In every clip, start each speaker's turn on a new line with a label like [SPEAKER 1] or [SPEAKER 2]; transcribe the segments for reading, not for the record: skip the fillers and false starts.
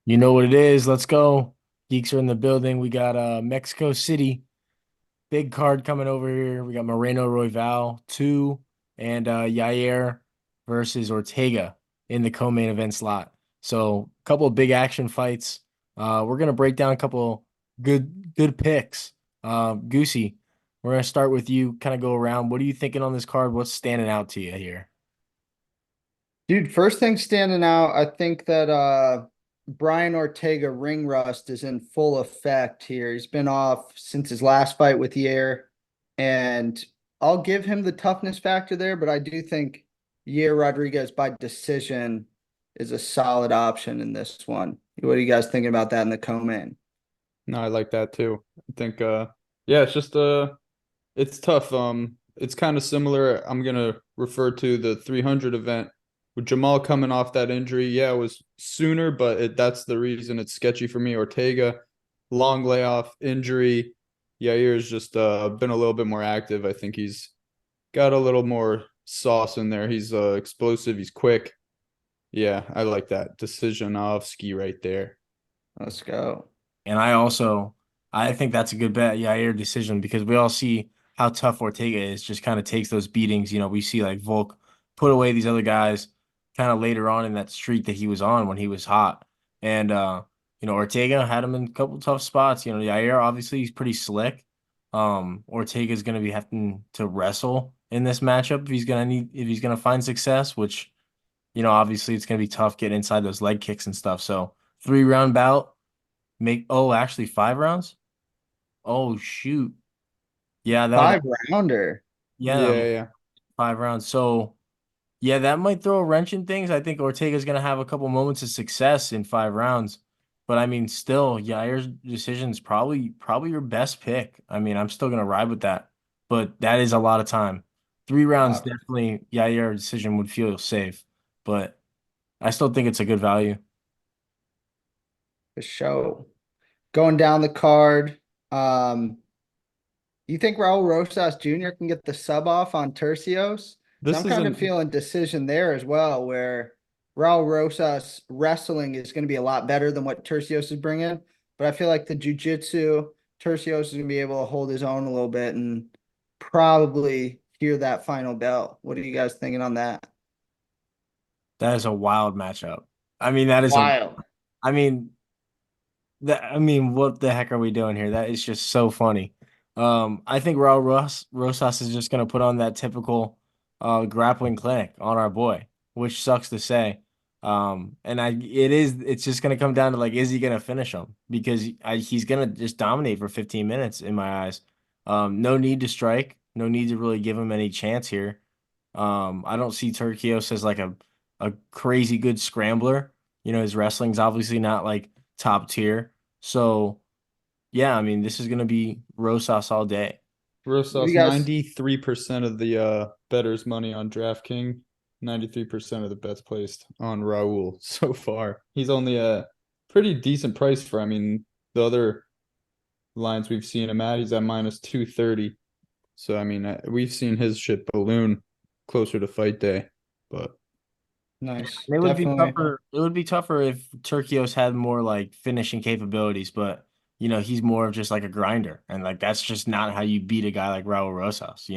[SPEAKER 1] You know what it is. Let's go. Geeks are in the building. We got Mexico City. Big card coming over here. We got Moreno Royval 2 and Yair versus Ortega in the co-main event slot. So a couple of big action fights. We're gonna break down a couple good picks. Goosey, we're gonna start with you, kind of go around. What are you thinking on this card? What's standing out to you here?
[SPEAKER 2] Dude, first thing standing out, I think that Brian Ortega ring rust is in full effect here. He's been off since his last fight with Yair, and I'll give him the toughness factor there, but I do think Yair Rodriguez by decision is a solid option in this one. What are you guys thinking about that in the co-main?
[SPEAKER 3] No, I like that too. I think yeah, it's just it's tough. It's kind of similar. I'm gonna refer to the 300 event with Jamal coming off that injury. Yeah, it was sooner, but that's the reason it's sketchy for me. Ortega, long layoff, injury. Yair's just been a little bit more active. I think he's got a little more sauce in there. He's explosive, he's quick. Yeah, I like that. Decision off ski right there.
[SPEAKER 2] Let's go.
[SPEAKER 1] And I think that's a good bet, Yair decision, because we all see how tough Ortega is, just kind of takes those beatings. We see like Volk put away these other guys kind of later on in that streak that he was on when he was hot. And Ortega had him in a couple tough spots. Yair obviously he's pretty slick. Ortega's gonna be having to wrestle in this matchup if he's gonna find success, which obviously it's gonna be tough getting inside those leg kicks and stuff. So 3 round bout. Actually 5 rounds? Oh shoot. Yeah, that
[SPEAKER 2] Five rounder.
[SPEAKER 1] yeah,
[SPEAKER 3] Yeah, yeah.
[SPEAKER 1] 5 rounds. So yeah, that might throw a wrench in things. I think Ortega's gonna have a couple moments of success in 5 rounds. But I mean still, Yair's decision's probably your best pick. I mean, I'm still gonna ride with that. But that is a lot of time. 3 rounds
[SPEAKER 2] Lot
[SPEAKER 1] definitely Yair decision would feel safe. But I still think it's a good value.
[SPEAKER 2] for show. Going down the card. Um, You think Raul Rosas Jr. can get the sub off on Tercios? Because
[SPEAKER 3] This
[SPEAKER 2] I'm kind of
[SPEAKER 3] isn't
[SPEAKER 2] feeling decision there as well, where Raul Rosas wrestling is going to be a lot better than what Tercios is bringing. But I feel like the jujitsu, Tercios is going to be able to hold his own a little bit and probably hear that final bell. What are you guys thinking on that?
[SPEAKER 1] That is a wild matchup. I mean, that is a
[SPEAKER 2] Wild.
[SPEAKER 1] I mean, what the heck are we doing here? That is just so funny. I think Rosas is just gonna put on that typical grappling clinic on our boy, which sucks to say. And it's just gonna come down to like, is he gonna finish him? Because he's gonna just dominate for 15 minutes in my eyes. No need to strike, no need to really give him any chance here. I don't see Turkios as like a crazy good scrambler. His wrestling's obviously not like top tier. So yeah, I mean, this is gonna be Rosas all day.
[SPEAKER 2] What do
[SPEAKER 3] Rosas,
[SPEAKER 2] you guys
[SPEAKER 3] 93% of the bettors money on DraftKings, 93% of the bets placed on Raul so far. He's only a pretty decent price for, I mean, the other lines we've seen him at, he's at minus 230. So, I mean, we've seen his shit balloon closer to fight day. But
[SPEAKER 2] nice?
[SPEAKER 1] It would be
[SPEAKER 2] Definitely.
[SPEAKER 1] tougher. It would be tougher if Turkios had more like finishing capabilities, but he's more of just like a grinder, and like that's just not how you beat a guy like Raul Rosas.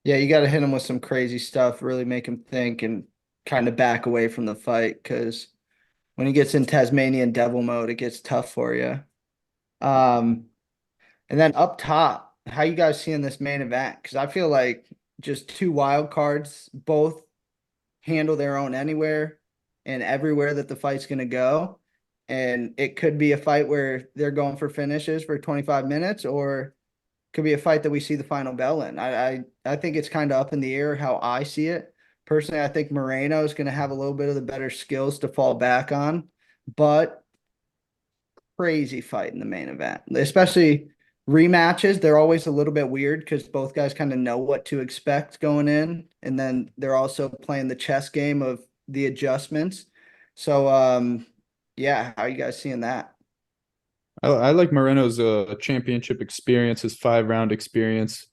[SPEAKER 2] Yeah, you got to hit him with some crazy stuff, really make him think and kind of back away from the fight because when he gets in Tasmanian devil mode, it gets tough for you. Um, and then up top, how you guys seeing this main event? Because I feel like just two wild cards, both handle their own anywhere and everywhere that the fight's going to go. And it could be a fight where they're going for finishes for 25 minutes, or could be a fight that we see the final bell in. I think it's kind of up in the air how I see it. Personally, I think Moreno is going to have a little bit of the better skills to fall back on, but crazy fight in the main event, especially rematches. They're always a little bit weird because both guys kind of know what to expect going in, and then they're also playing the chess game of the adjustments. So, yeah, how are you guys seeing that?
[SPEAKER 3] I like Moreno's championship experience, his 5 round experience.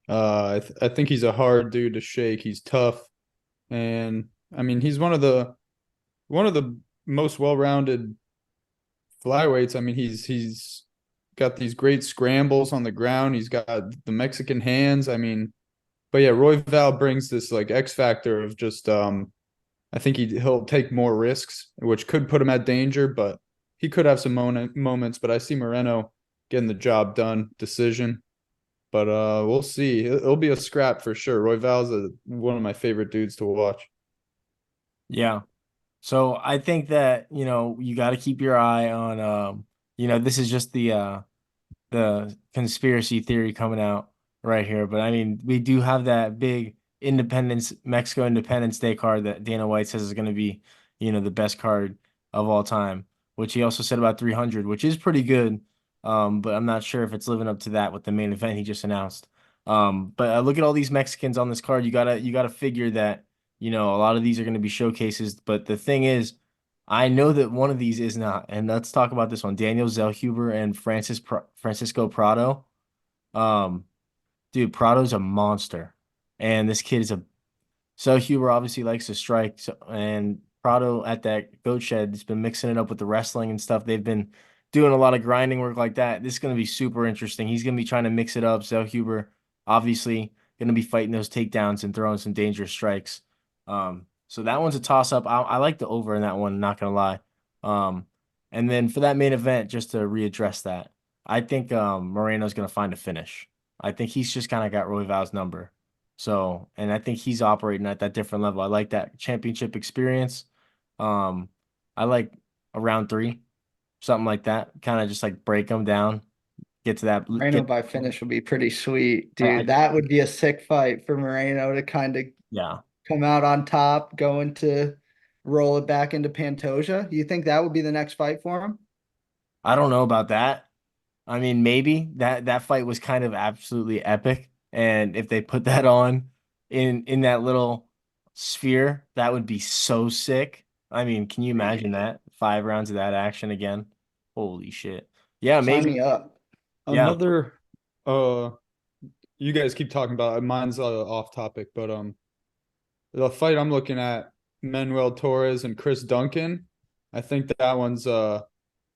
[SPEAKER 3] I think he's a hard dude to shake. He's tough. And I mean, he's one of the most well-rounded flyweights. I mean, he's got these great scrambles on the ground. He's got the Mexican hands. I mean, but yeah, Royval brings this like X factor of just I think he'll take more risks, which could put him at danger, but he could have some moments. But I see Moreno getting the job done, decision. But we'll see. It'll be a scrap for sure. Royval's one of my favorite dudes to watch.
[SPEAKER 1] Yeah. So I think that, you got to keep your eye on, this is just the conspiracy theory coming out right here. But I mean, we do have that big Mexico Independence Day card that Dana White says is going to be, the best card of all time, which he also said about 300, which is pretty good. But I'm not sure if it's living up to that with the main event he just announced. But look at all these Mexicans on this card. You gotta figure that, a lot of these are going to be showcases. But the thing is, I know that one of these is not, and let's talk about this one. Daniel Zellhuber and Francisco Prado. Um, dude, Prado's a monster, and this kid is a so Huber obviously likes to strike, and Prado at that goat shed has been mixing it up with the wrestling and stuff. They've been doing a lot of grinding work like that. This is going to be super interesting. He's going to be trying to mix it up. Huber obviously going to be fighting those takedowns and throwing some dangerous strikes. So that one's a toss up. I like the over in that one, not going to lie. Um, and then for that main event, just to readdress that, I think Moreno's going to find a finish. I think he's just kind of got Royval's number. So, and I think he's operating at that different level. I like that championship experience. Um, I like a round three, something like that. Kind of just like break them down, get to that,
[SPEAKER 2] Moreno
[SPEAKER 1] get,
[SPEAKER 2] by finish would be pretty sweet, dude.
[SPEAKER 1] I
[SPEAKER 2] That would be a sick fight for Moreno to kind of
[SPEAKER 1] yeah.
[SPEAKER 2] come out on top, going to roll it back into Pantoja. You think that would be the next fight for him?
[SPEAKER 1] I don't know about that. I mean, maybe that fight was kind of absolutely epic, and if they put that on in that little sphere, that would be so sick. I mean, can you imagine that? 5 rounds of that action again? Holy shit. Yeah,
[SPEAKER 2] Sign
[SPEAKER 1] maybe.
[SPEAKER 2] me up.
[SPEAKER 1] Yeah.
[SPEAKER 3] Another uh you guys keep talking about mine's off topic, but the fight I'm looking at, Manuel Torres and Chris Duncan, I think that one's a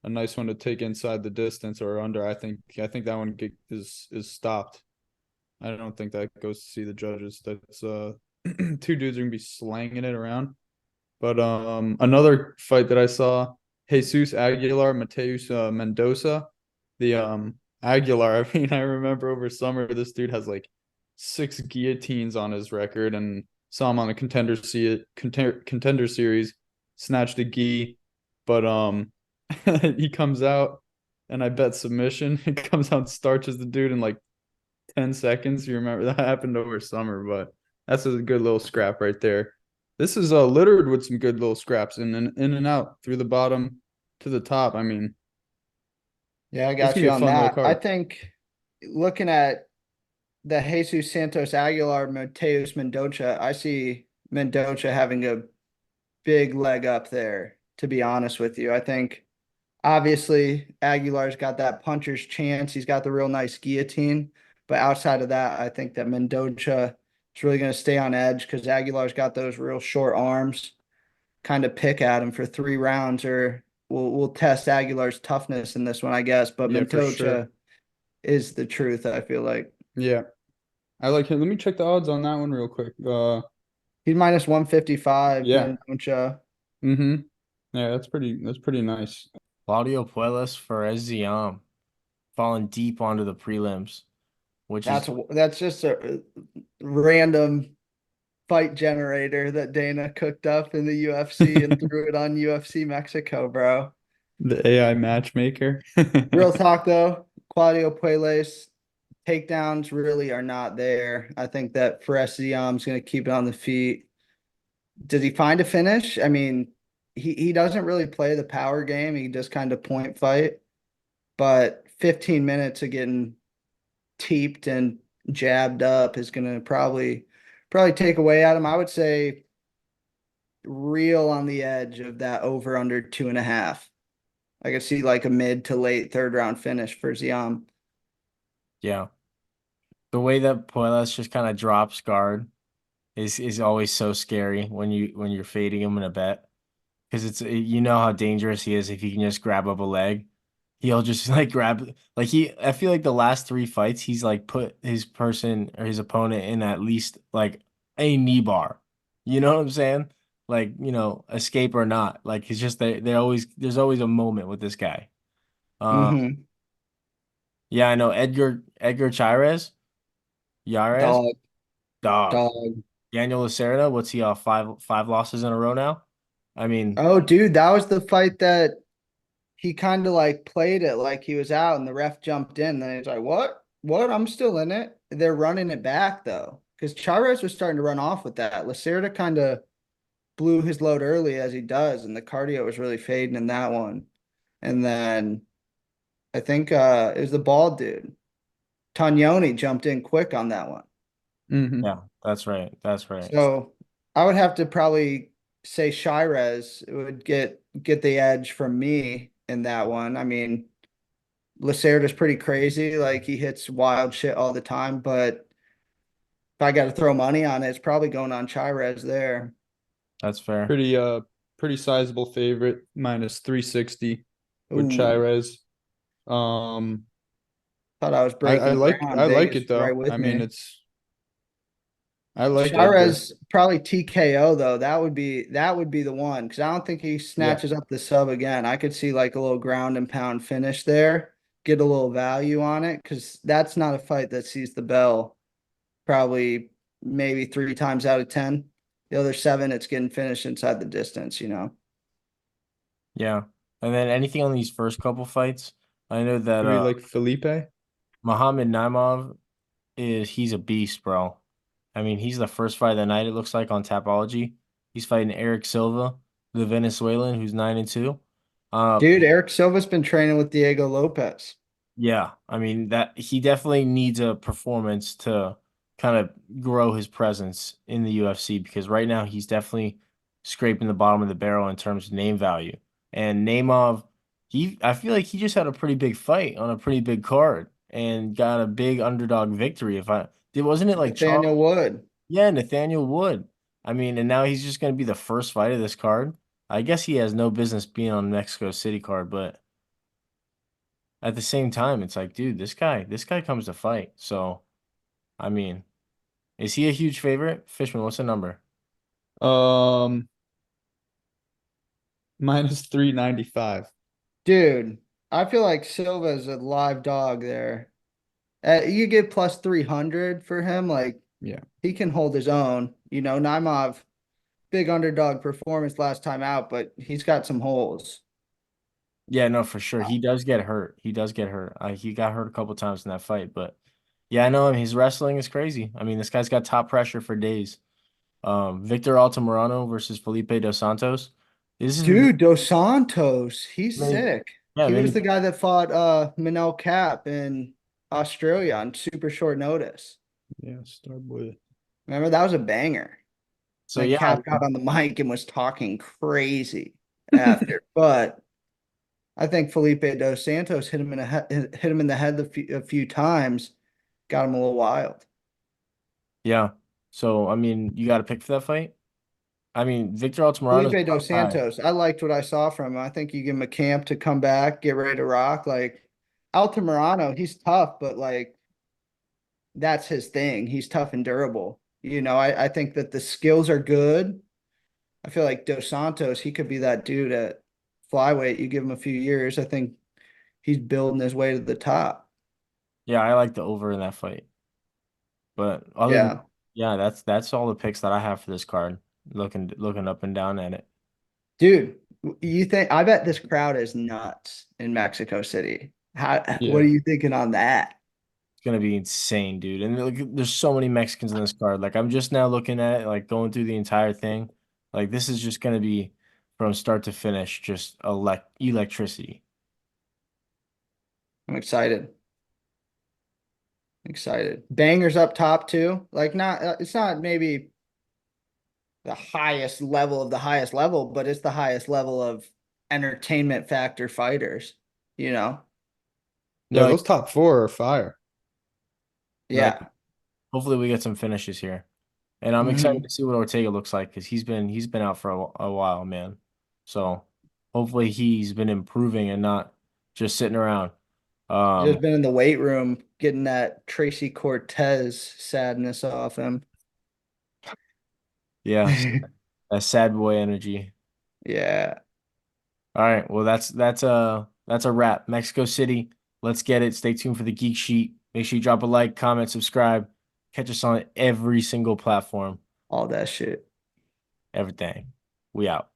[SPEAKER 3] nice one to take inside the distance or under. I think that one is stopped. I don't think that goes to see the judges. That's two dudes are gonna be slanging it around. But another fight that I saw, Jesus Aguilar, Mateus Mendoza. The Aguilar, I mean, I remember over summer this dude has like 6 guillotines on his record, and saw him on the contender series, snatched a gi, but he comes out and I bet submission. He comes out and starches the dude in like 10 seconds. You remember that happened over summer, but that's a good little scrap right there. This is littered with some good little scraps in and out through the bottom to the top. I mean,
[SPEAKER 2] Yeah, I
[SPEAKER 3] this
[SPEAKER 2] got
[SPEAKER 3] can be
[SPEAKER 2] you
[SPEAKER 3] a
[SPEAKER 2] on
[SPEAKER 3] fun little
[SPEAKER 2] that. I
[SPEAKER 3] card.
[SPEAKER 2] think looking at the Jesus Santos Aguilar, Mateus Mendoza, I see Mendoza having a big leg up there, to be honest with you. I think obviously Aguilar's got that puncher's chance. He's got the real nice guillotine. But outside of that, I think that Mendoza is really going to stay on edge because Aguilar's got those real short arms. Kind of pick at him for 3 rounds, or we'll test Aguilar's toughness in this one, I guess. But
[SPEAKER 3] Yeah, for sure.
[SPEAKER 2] Mendoza is the truth, I feel like.
[SPEAKER 3] Yeah, I like him. Let me check the odds on that one real quick.
[SPEAKER 2] He's minus 155,
[SPEAKER 3] Yeah.
[SPEAKER 2] Mendoza.
[SPEAKER 3] Mm-hmm. Yeah, that's pretty nice.
[SPEAKER 1] Claudio Puelas for Eziam falling deep onto the prelims, which is
[SPEAKER 2] That's just a random fight generator that Dana cooked up in the UFC and threw it on UFC Mexico, bro.
[SPEAKER 3] The AI matchmaker.
[SPEAKER 2] Real talk though, Claudio Puelles takedowns really are not there. I think that Feresiam's going to keep it on the feet. Does he find a finish? I mean, he doesn't really play the power game. He just kind of point fight. But 15 minutes of getting teeped and jabbed up is going to probably take away at him. I would say real on the edge of that over under 2.5. I could see like a mid to late third round finish for Ziam.
[SPEAKER 1] yeah. The way that Puelas just kind of drops guard is always so scary when you're fading him in a bet. because it's you know how dangerous he is if he can just grab up a leg. He'll just like grab like he I feel like the last three fights he's like put his person or his opponent in at least like a knee bar. You know what I'm saying? Like, escape or not. Like it's just they always there's always a moment with this guy. Uh
[SPEAKER 2] Mm-hmm.
[SPEAKER 1] yeah, I know Edgar Chairez, Yairez,
[SPEAKER 2] Dog,
[SPEAKER 1] dog.
[SPEAKER 2] dog.
[SPEAKER 1] Daniel Lacerda, what's he off five losses in a row now? I mean,
[SPEAKER 2] Oh, dude, that was the fight that he kind of like played it like he was out and the ref jumped in. Then he's like, what? What? I'm still in it. They're running it back though. Because Chairez was starting to run off with that. Lacerda kind of blew his load early as he does, and the cardio was really fading in that one. And then I think it was the bald dude. Tognoni jumped in quick on that one.
[SPEAKER 3] Hmm.
[SPEAKER 1] yeah, that's right. That's right.
[SPEAKER 2] So I would have to probably say Shirez would get the edge from me in that one. I mean, Lacerda's pretty crazy. Like he hits wild shit all the time, but if I got to throw money on it, it's probably going on Chirez there.
[SPEAKER 1] That's fair.
[SPEAKER 3] Pretty sizable favorite, minus 360 with
[SPEAKER 2] Ooh,
[SPEAKER 3] Chirez. Um,
[SPEAKER 2] thought I was
[SPEAKER 3] I, I
[SPEAKER 2] breaking
[SPEAKER 3] like
[SPEAKER 2] ground.
[SPEAKER 3] I like
[SPEAKER 2] Vegas
[SPEAKER 3] it
[SPEAKER 2] was right
[SPEAKER 3] though.
[SPEAKER 2] with
[SPEAKER 3] I mean,
[SPEAKER 2] me.
[SPEAKER 3] I like Edgar.
[SPEAKER 2] Chirez probably TKO though. That would be the one because I don't think he
[SPEAKER 3] Yeah,
[SPEAKER 2] snatches up the sub again. I could see like a little ground and pound finish there, get a little value on it because that's not a fight that sees the bell probably maybe 3 times out of 10. The other seven, it's getting finished inside the distance.
[SPEAKER 1] Yeah. And then anything on these first couple fights, I know that
[SPEAKER 3] maybe like Felipe.
[SPEAKER 1] Muhammad Naimov he's a beast, bro. I mean, he's the first fight of the night, it looks like on Tapology. He's fighting Eric Silva, the Venezuelan, who's 9-2. Uh
[SPEAKER 2] Dude, Eric Silva's been training with Diego Lopez.
[SPEAKER 1] Yeah, I mean that he definitely needs a performance to kind of grow his presence in the UFC because right now he's definitely scraping the bottom of the barrel in terms of name value. And Naimov, I feel like he just had a pretty big fight on a pretty big card and got a big underdog victory. If I did, wasn't it like
[SPEAKER 2] Nathaniel
[SPEAKER 1] Charles?
[SPEAKER 2] Wood.
[SPEAKER 1] Yeah, Nathaniel Wood. I mean, and now he's just going to be the first fight of this card. I guess he has no business being on Mexico City card, but at the same time, it's like, dude, this guy comes to fight. So, I mean, is he a huge favorite? Fishman, what's the number?
[SPEAKER 3] Um, minus 395.
[SPEAKER 2] Dude, I feel like Silva's a live dog there. You get plus 300 for him. Like,
[SPEAKER 3] Yeah.
[SPEAKER 2] he can hold his own. Naimov, big underdog performance last time out, but he's got some holes.
[SPEAKER 1] Yeah, no, for sure. He does get hurt. He does get hurt. He got hurt a couple times in that fight, but yeah, I know him. His wrestling is crazy. I mean, this guy's got top pressure for days. Victor Altamirano versus Felipe Dos Santos. This is,
[SPEAKER 2] Dude, Dos Santos, he's
[SPEAKER 1] maybe,
[SPEAKER 2] sick.
[SPEAKER 1] yeah,
[SPEAKER 2] He was
[SPEAKER 1] maybe.
[SPEAKER 2] the guy that fought Manel Cap in Australia on super short notice.
[SPEAKER 3] Yeah, Starboy.
[SPEAKER 2] Remember, that was a banger.
[SPEAKER 1] So
[SPEAKER 2] Then
[SPEAKER 1] yeah, I
[SPEAKER 2] Cap got
[SPEAKER 1] mean,
[SPEAKER 2] on the mic and was talking crazy after. But I think Felipe Dos Santos hit him in the head a few times, got him a little wild.
[SPEAKER 1] yeah. So I mean, you got to pick for that fight. I mean, Victor Altamirano's
[SPEAKER 2] Felipe
[SPEAKER 1] a
[SPEAKER 2] Dos
[SPEAKER 1] tough guy.
[SPEAKER 2] Santos, I liked what I saw from him. I think you give him a camp to come back, get ready to rock. Like Altamirano, he's tough, but like that's his thing. He's tough and durable. I think that the skills are good. I feel like Dos Santos, he could be that dude at flyweight. You give him a few years, I think he's building his way to the top.
[SPEAKER 1] Yeah, I like the over in that fight. But other than
[SPEAKER 2] Yeah.
[SPEAKER 1] yeah, that's all the picks that I have for this card. Looking up and down at it.
[SPEAKER 2] Dude, you think I bet this crowd is nuts in Mexico City. What
[SPEAKER 3] Yeah.
[SPEAKER 2] are you thinking on that?
[SPEAKER 1] It's gonna be insane, dude. And like, there's so many Mexicans in this card. Like I'm just now looking at it, like going through the entire thing. Like this is just gonna be from start to finish, just electricity.
[SPEAKER 2] I'm excited. Excited. Bangers up top too. Like not it's not maybe the highest level of the highest level, but it's the highest level of entertainment factor fighters, you know?
[SPEAKER 3] Yeah,
[SPEAKER 1] No,
[SPEAKER 3] those top four are fire.
[SPEAKER 1] like
[SPEAKER 2] Yeah.
[SPEAKER 1] hopefully we get some finishes here. And I'm excited
[SPEAKER 2] Hmm.
[SPEAKER 1] to see what Ortega looks like because he's been out for a while, man. So hopefully he's been improving and not just sitting around.
[SPEAKER 2] Just been in the weight room getting that Tracy Cortez sadness off him.
[SPEAKER 1] Yeah, that sad boy energy.
[SPEAKER 2] Yeah.
[SPEAKER 1] All right, well that's a wrap. Mexico City, let's get it. Stay tuned for the Geek Sheet. Make sure you drop a like, comment, subscribe. Catch us on every single platform.
[SPEAKER 2] All that shit.
[SPEAKER 1] Everything. We out.